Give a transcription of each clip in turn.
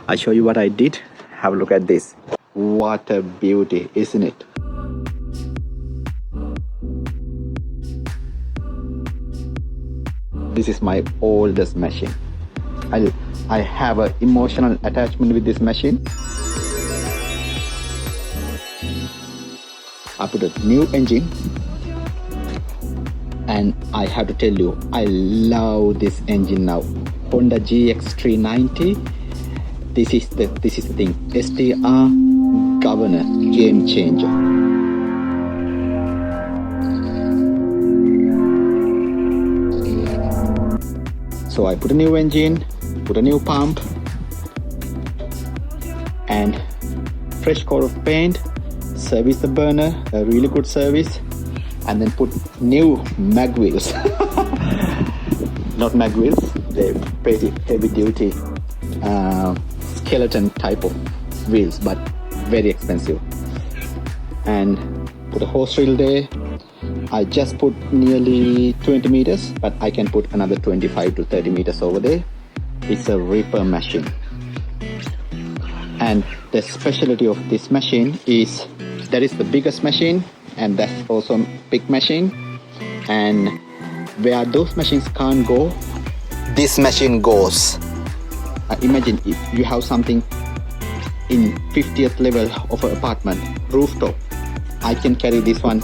I show you what I did. Have a look at this. What a beauty, isn't it? This is my oldest machine. I have an emotional attachment with this machine. I put a new engine, and I have to tell you, I love this engine now. Honda GX390. This is the thing. STR Governor, game changer. So I put a new engine, put a new pump, and fresh coat of paint. Service the burner, a really good service, and then put new mag wheels. Not mag wheels, they're pretty heavy duty skeleton type of wheels, but very expensive. And put a hose reel there. I just put nearly 20 meters, but I can put another 25 to 30 meters over there. It's a repair machine. And the specialty of this machine is that is the biggest machine, and that's also a big machine. And where those machines can't go, this machine goes. Imagine if you have something in 50th level of an apartment, rooftop. I can carry this one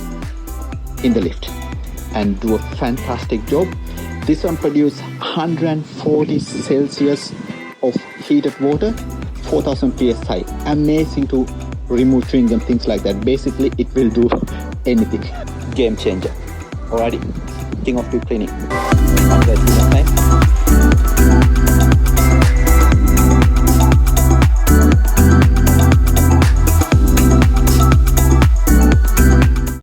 in the lift and do a fantastic job. This one produces 140 Celsius of heated water, 4000 psi. Amazing to remove chewing gum, things like that. Basically, it will do anything. Game changer. Alrighty, king of deep cleaning.